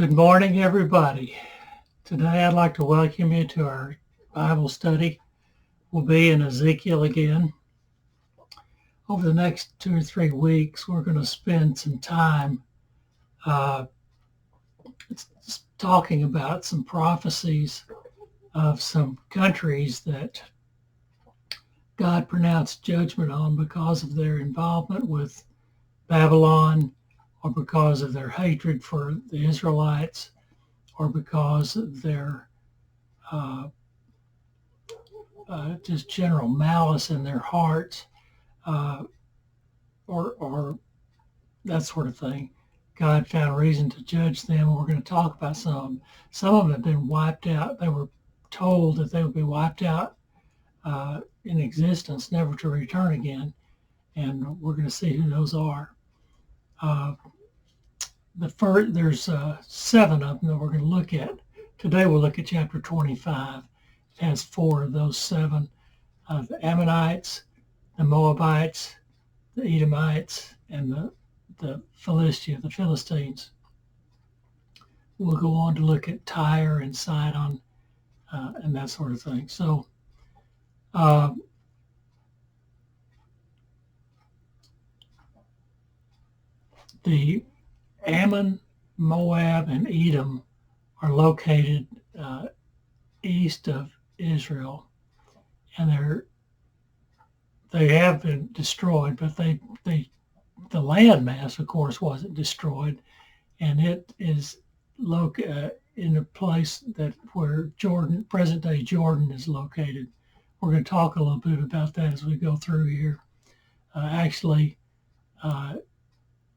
Good morning, everybody. Today I'd like to welcome you to our Bible study. We'll be in Ezekiel again. Over the next 2 or 3 weeks, we're going to spend some time talking about some prophecies of some countries that God pronounced judgment on because of their involvement with Babylon, or because of their hatred for the Israelites, or because of their just general malice in their hearts, or that sort of thing. God found reason to judge them. We're going to talk about some of them. Some of them have been wiped out. They were told that they would be wiped out in existence, never to return again. And we're going to see who those are. There's 7 of them that we're going to look at. Today we'll look at chapter 25. It has 4 of those 7. The Ammonites, the Moabites, the Edomites, and the Philistines. We'll go on to look at Tyre and Sidon and that sort of thing. So the Ammon, Moab, and Edom are located east of Israel, and they have been destroyed, but the landmass, of course, wasn't destroyed, and it is in a place where present-day Jordan is located. We're going to talk a little bit about that as we go through here.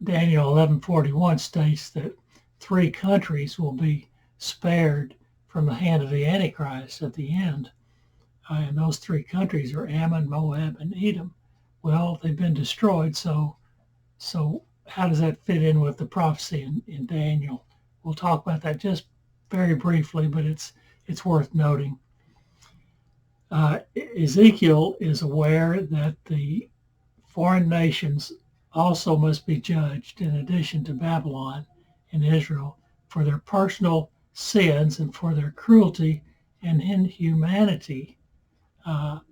Daniel 11:41 states that 3 countries will be spared from the hand of the antichrist at the end. And those 3 countries are Ammon, Moab, and Edom. Well, they've been destroyed, so how does that fit in with the prophecy in Daniel? We'll talk about that just very briefly, but it's worth noting. Ezekiel is aware that the foreign nations also must be judged, in addition to Babylon and Israel, for their personal sins and for their cruelty and inhumanity, their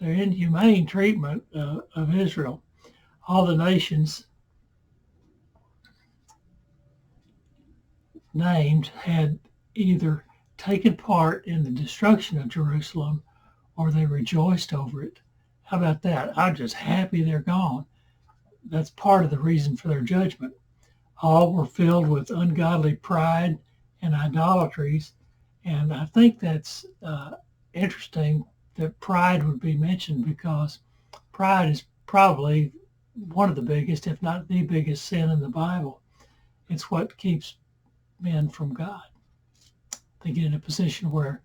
inhumane treatment of Israel. All the nations named had either taken part in the destruction of Jerusalem or they rejoiced over it. How about that? I'm just happy they're gone. That's part of the reason for their judgment. All were filled with ungodly pride and idolatries, and I think that's interesting that pride would be mentioned, because pride is probably one of the biggest, if not the biggest, sin in the Bible. It's what keeps men from God. They get in a position where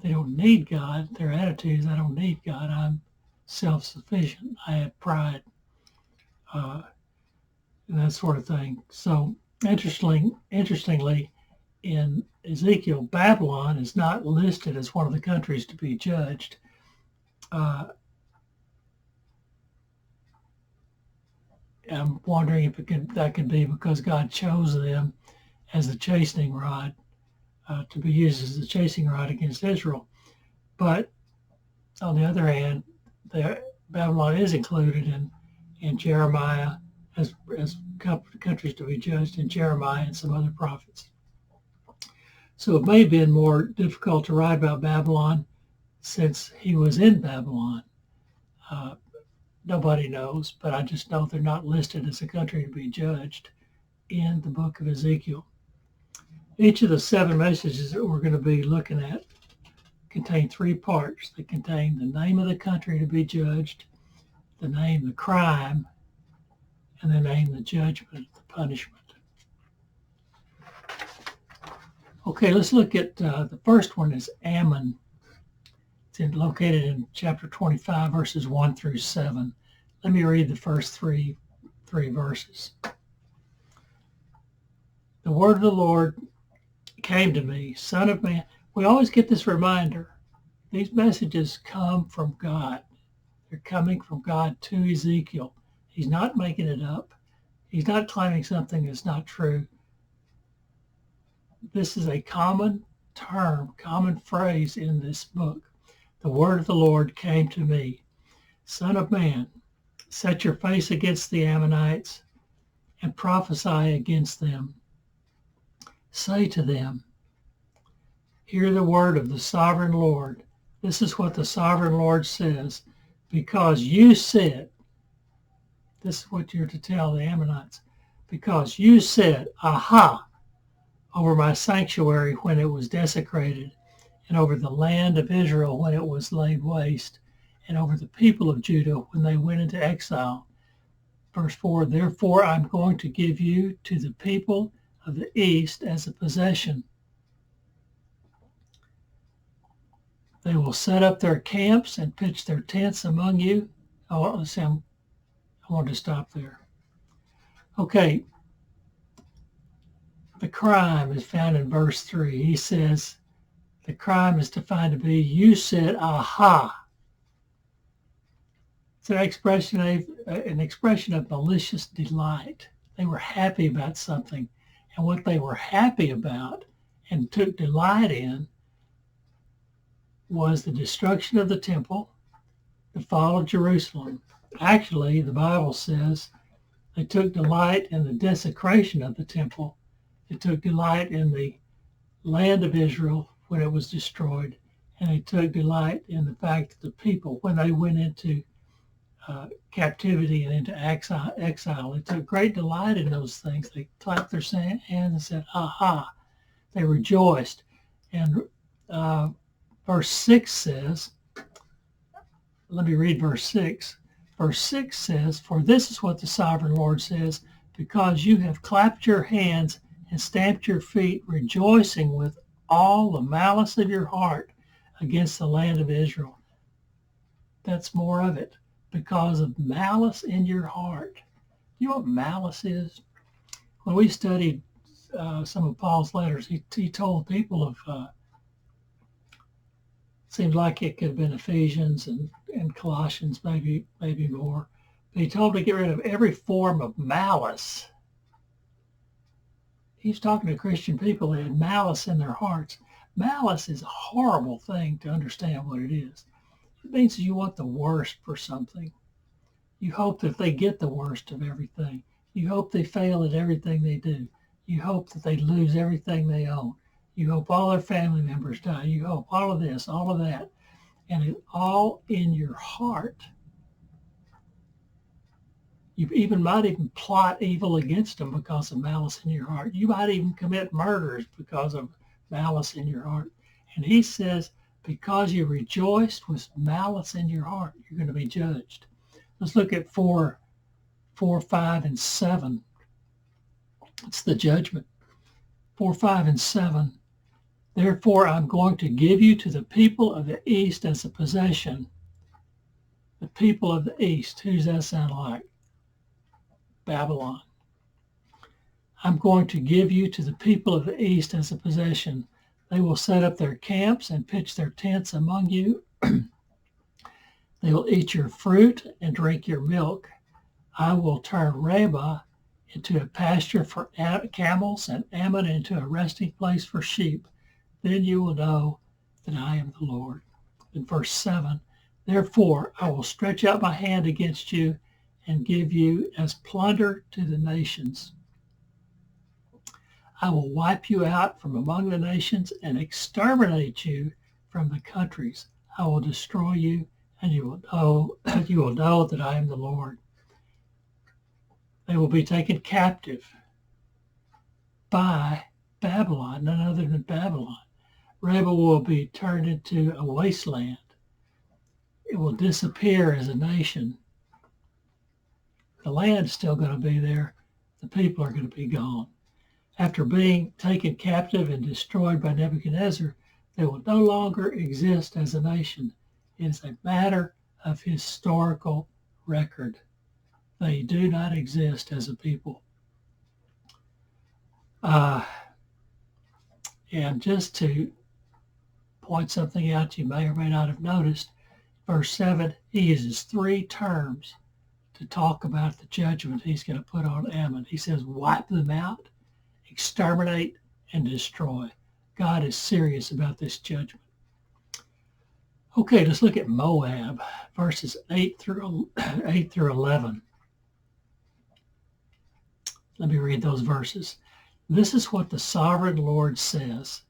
they don't need God. Their attitude is, I don't need God. I'm self-sufficient. I have pride. And that sort of thing. So interestingly, in Ezekiel, Babylon is not listed as one of the countries to be judged. I'm wondering if that could be because God chose them as the chastening rod, to be used as the chastening rod against Israel. But on the other hand, Babylon is included in Jeremiah as countries to be judged in Jeremiah and some other prophets. So it may have been more difficult to write about Babylon since he was in Babylon. Nobody knows, but I just know they're not listed as a country to be judged in the book of Ezekiel. Each of the 7 messages that we're going to be looking at contain 3 parts. They contain the name of the country to be judged, the name, the crime, and the name, the judgment, the punishment. Okay, let's look at the first one is Ammon. It's located in chapter 25, verses 1 through 7. Let me read the first three verses. The word of the Lord came to me, Son of man. We always get this reminder. These messages come from God. They're coming from God to Ezekiel. He's not making it up. He's not claiming something that's not true. this is a common term, common phrase in this book. The word of the Lord came to me. Son of man, set your face against the Ammonites and prophesy against them. Say to them, hear the word of the sovereign Lord. This is what the sovereign Lord says. Because you said, this is what you're to tell the Ammonites, because you said, aha, over my sanctuary when it was desecrated, and over the land of Israel when it was laid waste, and over the people of Judah when they went into exile. Verse 4, therefore I'm going to give you to the people of the east as a possession. They will set up their camps and pitch their tents among you. Oh, let's see, I want to stop there. Okay, the crime is found in verse 3. He says, the crime is defined to be, you said, aha. It's an expression of malicious delight. They were happy about something. And what they were happy about and took delight in was the destruction of the temple, the fall of Jerusalem. Actually, the Bible says they took delight in the desecration of the temple. They took delight in the land of Israel when it was destroyed. And they took delight in the fact that the people, when they went into captivity and into exile, they took great delight in those things. They clapped their hands and said, aha. They rejoiced. And verse 6 says, let me read verse 6. Verse 6 says, for this is what the sovereign Lord says, because you have clapped your hands and stamped your feet, rejoicing with all the malice of your heart against the land of Israel. That's more of it, because of malice in your heart. You know what malice is? When we studied some of Paul's letters, he told people of, seems like it could have been Ephesians and Colossians, maybe more. But he told them to get rid of every form of malice. He's talking to Christian people that had malice in their hearts. Malice is a horrible thing to understand what it is. It means you want the worst for something. You hope that they get the worst of everything. You hope they fail at everything they do. You hope that they lose everything they own. You hope all their family members die. You hope all of this, all of that. And it's all in your heart. You might even plot evil against them because of malice in your heart. You might even commit murders because of malice in your heart. And he says, because you rejoiced with malice in your heart, you're going to be judged. Let's look at 4, 5, and 7. It's the judgment. 4, 5, and 7. Therefore, I'm going to give you to the people of the east as a possession. The people of the east. Who does that sound like? Babylon. I'm going to give you to the people of the east as a possession. They will set up their camps and pitch their tents among you. They will eat your fruit and drink your milk. I will turn Rabbah into a pasture for camels and Ammon into a resting place for sheep. Then you will know that I am the Lord. In verse 7, therefore I will stretch out my hand against you and give you as plunder to the nations. I will wipe you out from among the nations and exterminate you from the countries. I will destroy you, and you will know that I am the Lord. They will be taken captive by Babylon, none other than Babylon. Rabbah will be turned into a wasteland. It will disappear as a nation. The land's still going to be there. The people are going to be gone. After being taken captive and destroyed by Nebuchadnezzar, they will no longer exist as a nation. It is a matter of historical record. They do not exist as a people. And just to point something out you may or may not have noticed, verse 7, he uses 3 terms to talk about the judgment he's going to put on Ammon. He says, wipe them out, exterminate, and destroy. God is serious about this judgment. Okay, let's look at Moab, verses 8 through 11. Let me read those verses. This is what the sovereign Lord says.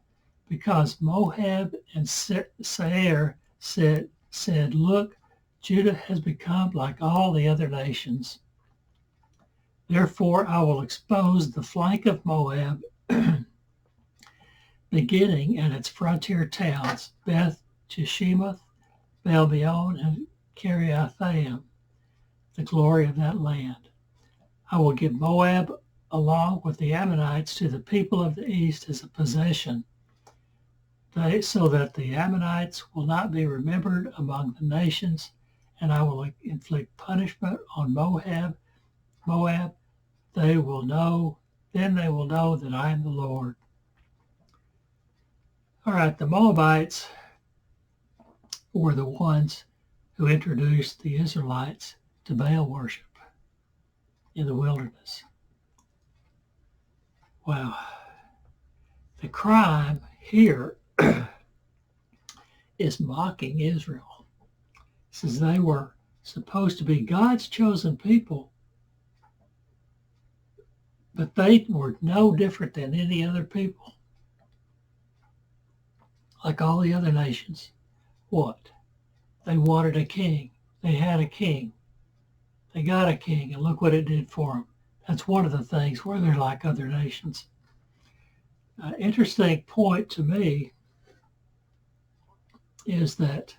Because Moab and Seir said, look, Judah has become like all the other nations. Therefore, I will expose the flank of Moab, beginning at its frontier towns, Beth Jeshimoth, Baal-meon, and Kiriathaim, the glory of that land. I will give Moab along with the Ammonites to the people of the east as a possession, so that the Ammonites will not be remembered among the nations, and I will inflict punishment on Moab. Then they will know that I am the Lord. All right, the Moabites were the ones who introduced the Israelites to Baal worship in the wilderness. Wow. The crime here is mocking Israel. It says they were supposed to be God's chosen people, but they were no different than any other people. Like all the other nations. What? They wanted a king. They had a king. They got a king, and look what it did for them. That's one of the things where they're like other nations. Interesting point to me is that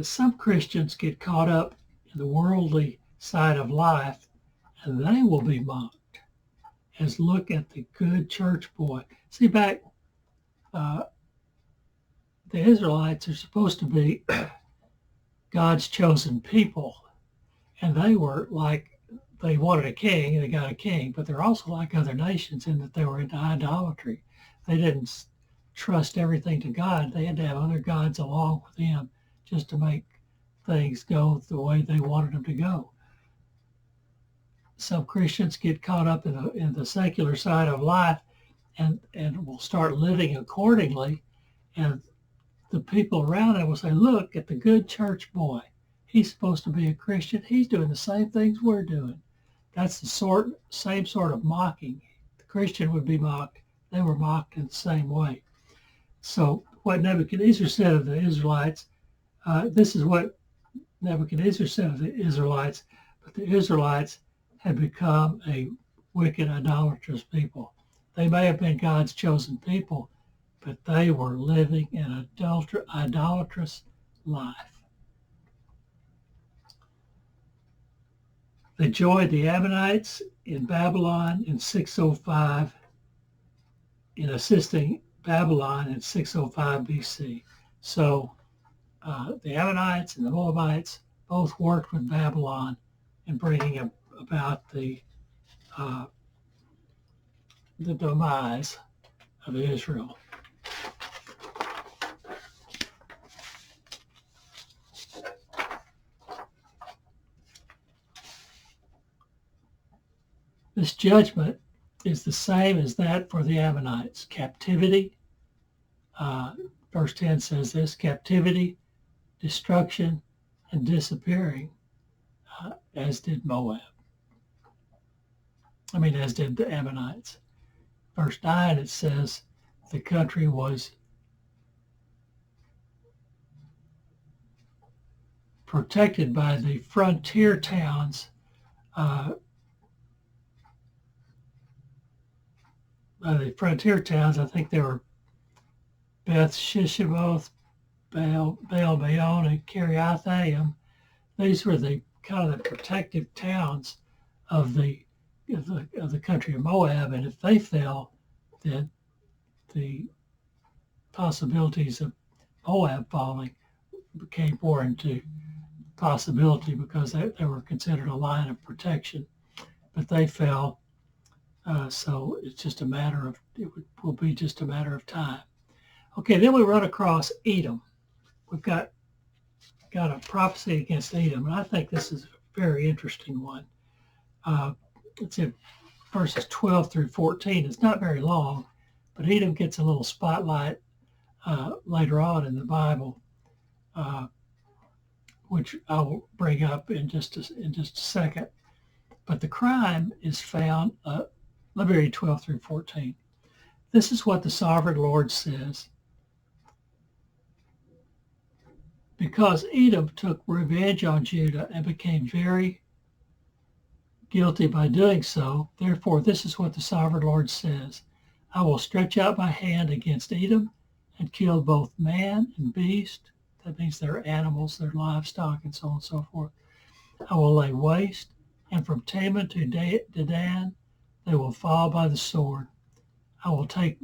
some Christians get caught up in the worldly side of life, and they will be mocked as look at the good church boy. See, back the Israelites are supposed to be God's chosen people, and they were like, they wanted a king, and they got a king, but they're also like other nations in that they were into idolatry. They didn't trust everything to God. They had to have other gods along with him just to make things go the way they wanted them to go. Some Christians get caught up in the secular side of life and will start living accordingly, and the people around them will say, look at the good church boy. He's supposed to be a Christian. He's doing the same things we're doing. That's the same sort of mocking. The Christian would be mocked. They were mocked in the same way. So what Nebuchadnezzar said of the Israelites, this is what Nebuchadnezzar said of the Israelites, but the Israelites had become a wicked, idolatrous people. They may have been God's chosen people, but they were living an idolatrous life. They joined the Ammonites in Babylon in 605, in assisting Babylon in 605 BC. So the Ammonites and the Moabites both worked with Babylon in bringing about the demise of Israel. This judgment is the same as that for the Ammonites. Captivity, verse 10 says this, captivity, destruction, and disappearing, as did as did the Ammonites. Verse 9, it says the country was protected by the frontier towns, I think they were Beth Shishimoth, Baal-meon, and Kiriathaim. These were the kind of the protective towns of the country of Moab, and if they fell, then the possibilities of Moab falling became more into possibility because they were considered a line of protection, but they fell. So it's just a matter of, will be just a matter of time. Okay, then we run across Edom. We've got a prophecy against Edom, and I think this is a very interesting one. It's in verses 12 through 14. It's not very long, But Edom gets a little spotlight later on in the Bible, which I will bring up in just a second. But the crime is found, let me read 12 through 14. This is what the sovereign Lord says. Because Edom took revenge on Judah and became very guilty by doing so, therefore this is what the sovereign Lord says. I will stretch out my hand against Edom and kill both man and beast. That means their animals, their livestock, and so on and so forth. I will lay waste, and from Teman to Dedan, they will fall by the sword. I will take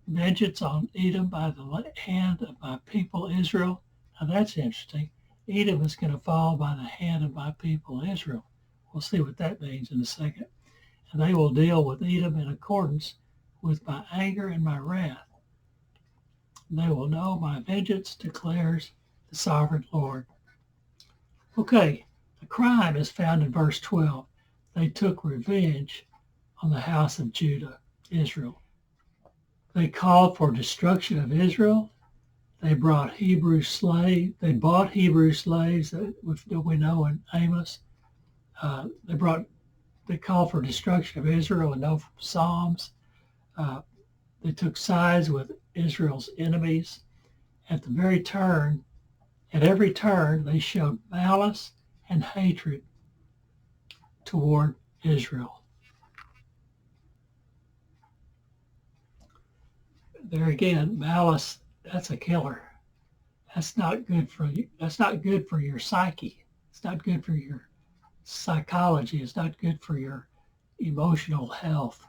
vengeance on Edom by the hand of my people Israel. Now that's interesting. Edom is going to fall by the hand of my people Israel. We'll see what that means in a second. And they will deal with Edom in accordance with my anger and my wrath. They will know my vengeance, declares the sovereign Lord. Okay, the crime is found in verse 12. They took revenge on the house of Judah, Israel. They called for destruction of Israel. They brought Hebrew slaves. They bought Hebrew slaves that we know in Amos. They called for destruction of Israel and no Psalms. They took sides with Israel's enemies. At every turn, they showed malice and hatred toward Israel. There again, malice, that's a killer. That's not good for you. That's not good for your psyche. It's not good for your psychology. It's not good for your emotional health.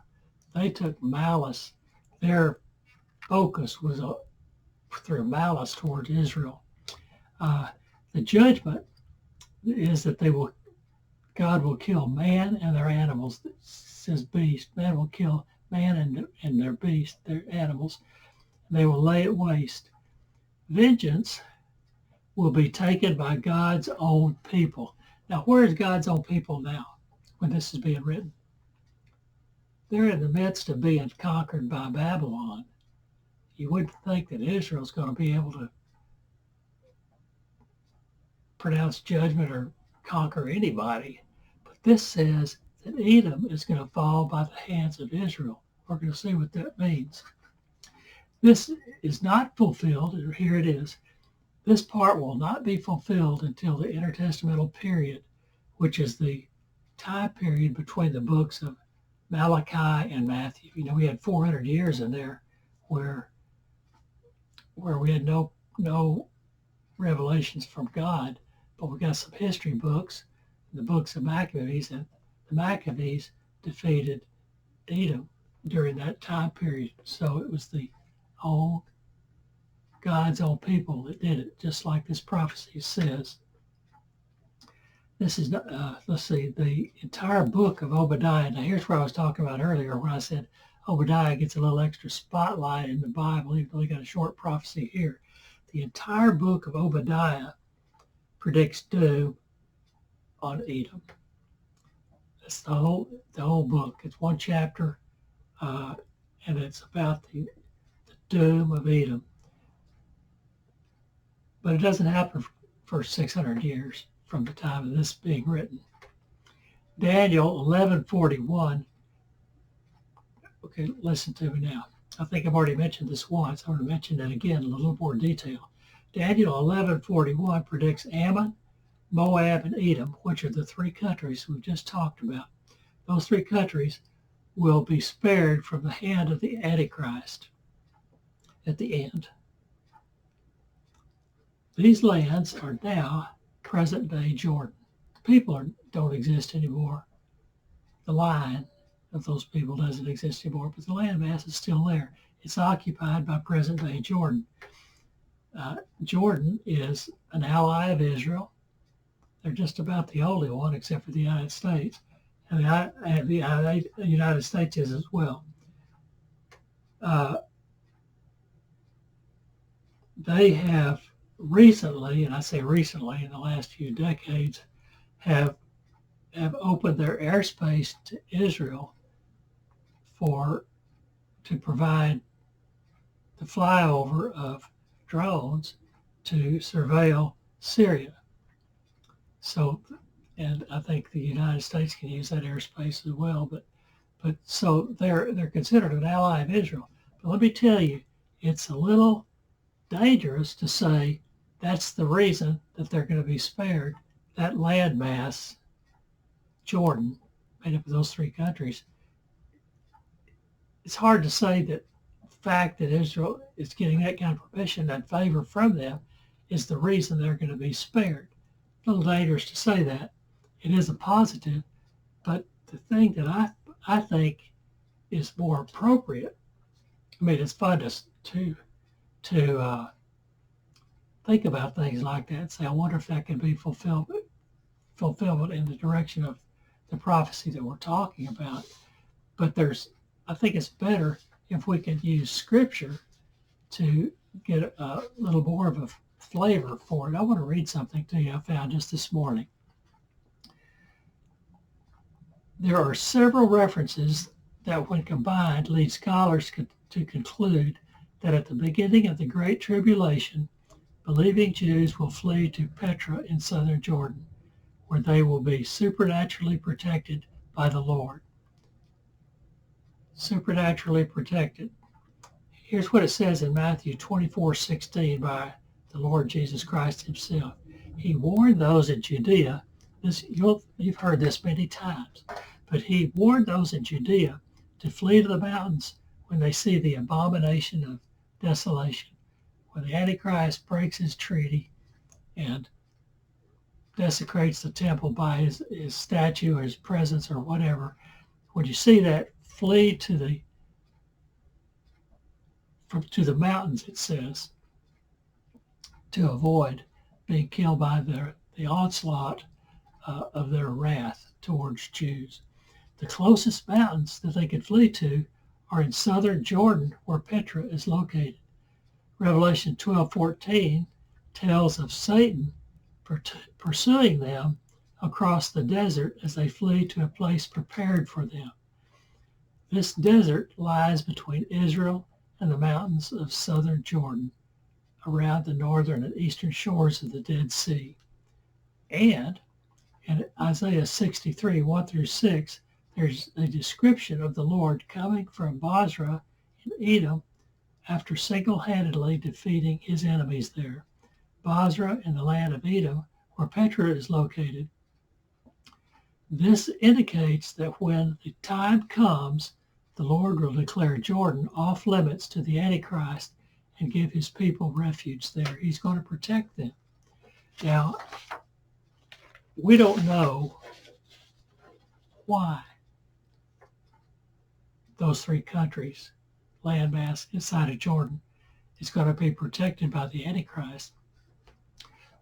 They took malice. Their focus was through malice towards Israel. The judgment is that God will kill man and their animals. It says beast. Man will kill man and their beast, their animals. They will lay it waste. Vengeance will be taken by God's own people. Now, where is God's own people now when this is being written? They're in the midst of being conquered by Babylon. You wouldn't think that Israel's going to be able to pronounce judgment or conquer anybody. But this says that Edom is going to fall by the hands of Israel. We're going to see what that means. This is not fulfilled, or here it is. This part will not be fulfilled until the intertestamental period, which is the time period between the books of Malachi and Matthew. You know, we had 400 years in there where we had no revelations from God, but we got some history books, the books of Maccabees, and the Maccabees defeated Edom during that time period. So it was God's own people that did it, just like this prophecy says. This is, let's see, the entire book of Obadiah. Now here's where I was talking about earlier when I said Obadiah gets a little extra spotlight in the Bible, even though he got a short prophecy here. The entire book of Obadiah predicts doom on Edom. That's the whole book. It's one chapter, and it's about the doom of Edom. But it doesn't happen for 600 years from the time of this being written. Daniel 11:41. Okay, listen to me now. I think I've already mentioned this once. I'm going to mention it again in a little more detail. Daniel 11:41 predicts Ammon, Moab, and Edom, which are the three countries we've just talked about. Those three countries will be spared from the hand of the Antichrist at the end. These lands are now present-day Jordan. The people don't exist anymore. The line of those people doesn't exist anymore, but the landmass is still there. It's occupied by present-day Jordan. Jordan is an ally of Israel. They're just about the only one, except for the United States. And the United States is as well. They have recently, and I say recently, in the last few decades, have opened their airspace to Israel to provide the flyover of drones to surveil Syria. So, and I think the United States can use that airspace as well. But so they're considered an ally of Israel. But let me tell you, it's a little dangerous to say that's the reason that they're going to be spared. That landmass, Jordan, made up of those three countries, it's hard to say that the fact that Israel is getting that kind of permission and favor from them is the reason they're going to be spared. A little dangerous to say that. It is a positive, but the thing that I think is more appropriate, I mean, it's fun to think about things like that and say, I wonder if that can be fulfillment in the direction of the prophecy that we're talking about. But I think it's better if we can use Scripture to get a little more of a flavor for it. I want to read something to you I found just this morning. There are several references that, when combined, lead scholars to conclude that at the beginning of the Great Tribulation, believing Jews will flee to Petra in southern Jordan, where they will be supernaturally protected by the Lord. Supernaturally protected. Here's what it says in Matthew 24:16 by the Lord Jesus Christ himself. He warned those in Judea, you've heard this many times, but he warned those in Judea to flee to the mountains when they see the abomination of desolation, when the Antichrist breaks his treaty and desecrates the temple by his statue or his presence or whatever. When you see that, flee to the mountains, it says, to avoid being killed by the onslaught of their wrath towards Jews. The closest mountains that they could flee to are in southern Jordan, where Petra is located. Revelation 12:14 tells of Satan pursuing them across the desert as they flee to a place prepared for them. This desert lies between Israel and the mountains of southern Jordan, around the northern and eastern shores of the Dead Sea. And in Isaiah 63:1-6, there's a description of the Lord coming from Bozrah in Edom after single-handedly defeating his enemies there. Bozrah in the land of Edom, where Petra is located. This indicates that when the time comes, the Lord will declare Jordan off limits to the Antichrist and give his people refuge there. He's going to protect them. Now, we don't know why those three countries, landmass inside of Jordan, is going to be protected by the Antichrist.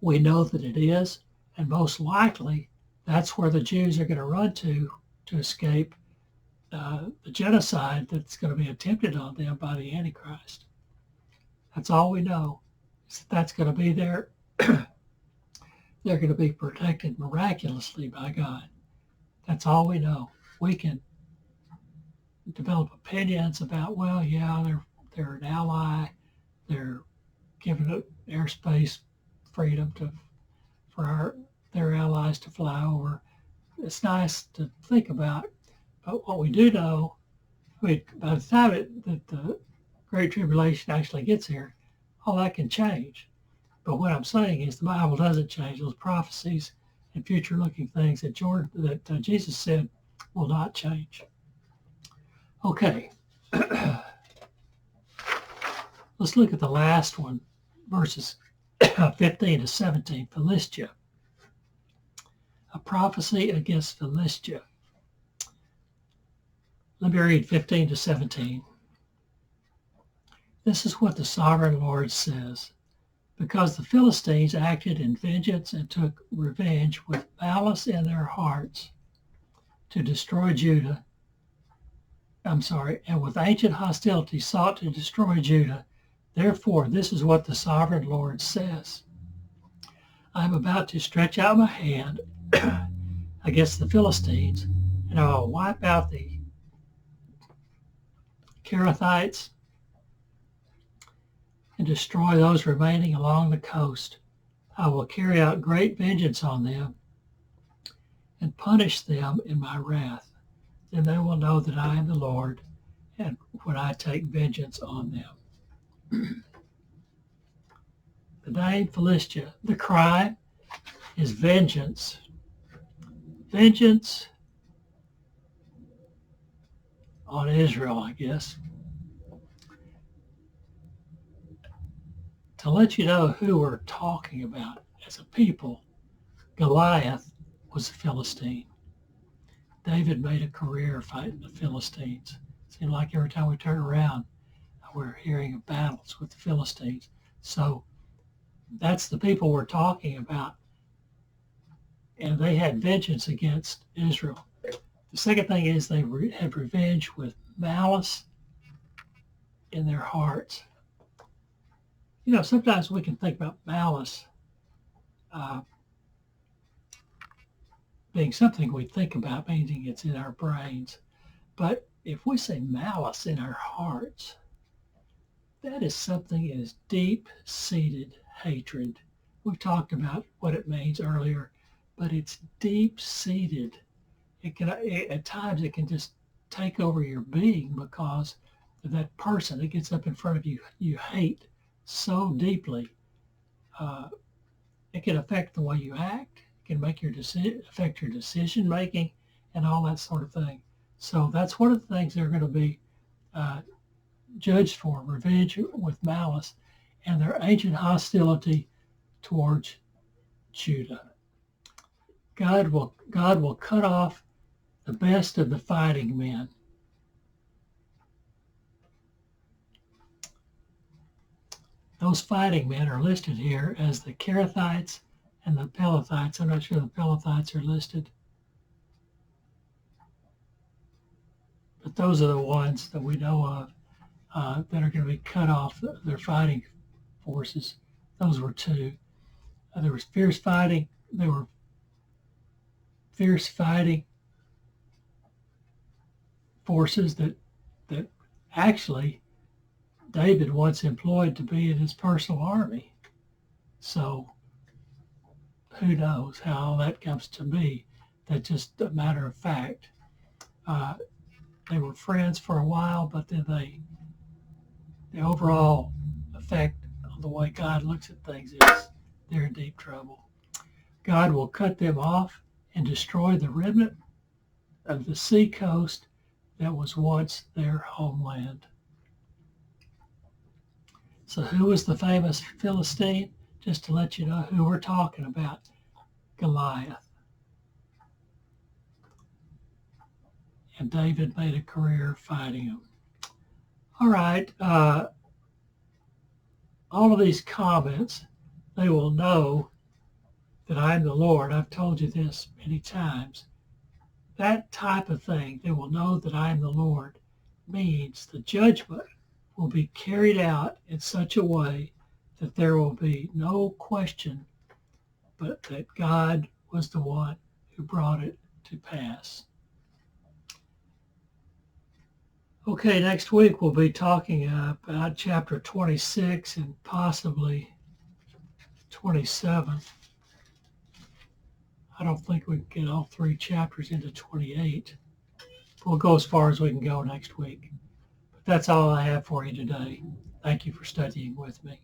We know that it is, and most likely that's where the Jews are going to run to escape the genocide that's going to be attempted on them by the Antichrist. That's all we know, is that that's going to be there. They're going to be protected miraculously by God. That's all we know. We can develop opinions about, well, yeah, they're an ally. They're giving up airspace freedom for their allies to fly over. It's nice to think about, but what we do know, I mean, by the time that the Great Tribulation actually gets here, all that can change. But what I'm saying is the Bible doesn't change. Those prophecies and future-looking things that Jesus said will not change. Okay. Let's look at the last one, verses 15-17, Philistia. A prophecy against Philistia. Let me read 15-17. This is what the sovereign Lord says. Because the Philistines acted in vengeance and took revenge with malice in their hearts to destroy Judah, and with ancient hostility sought to destroy Judah, therefore this is what the sovereign Lord says. I am about to stretch out my hand against the Philistines, and I will wipe out the Kerethites and destroy those remaining along the coast. I will carry out great vengeance on them and punish them in my wrath. Then they will know that I am the Lord, and when I take vengeance on them. The name Philistia, the cry is vengeance. Vengeance on Israel, I guess. To let you know who we're talking about as a people, Goliath was a Philistine. David made a career fighting the Philistines. It seemed like every time we turn around, we're hearing of battles with the Philistines. So that's the people we're talking about. And they had vengeance against Israel. The second thing is they had revenge with malice in their hearts. You know, sometimes we can think about malice being something we think about, meaning it's in our brains. But if we say malice in our hearts, that is something that is deep-seated hatred. We've talked about what it means earlier, but it's deep-seated. At times it can just take over your being because of that person that gets up in front of you you hate so deeply. It can affect the way you act. It can make affect your decision making and all that sort of thing. So that's one of the things they're going to be judged for, revenge with malice and their ancient hostility towards Judah. God will cut off the best of the fighting men. Those fighting men are listed here as the Kerethites and the Pelethites. I'm not sure the Pelethites are listed. But those are the ones that we know of that are going to be cut off their fighting forces. Those were two. There was fierce fighting. There were fierce fighting forces that actually David once employed to be in his personal army. So who knows how all that comes to be. That's just a matter of fact. They were friends for a while, but then the overall effect of the way God looks at things is they're in deep trouble. God will cut them off and destroy the remnant of the sea coast that was once their homeland. So who was the famous Philistine? Just to let you know who we're talking about, Goliath. And David made a career fighting him. All right, all of these comments, they will know that I'm the Lord. I've told you this many times. That type of thing, they will know that I am the Lord, means the judgment will be carried out in such a way that there will be no question but that God was the one who brought it to pass. Okay, next week we'll be talking about chapter 26 and possibly 27. I don't think we can get all three chapters into 28. We'll go as far as we can go next week. But that's all I have for you today. Thank you for studying with me.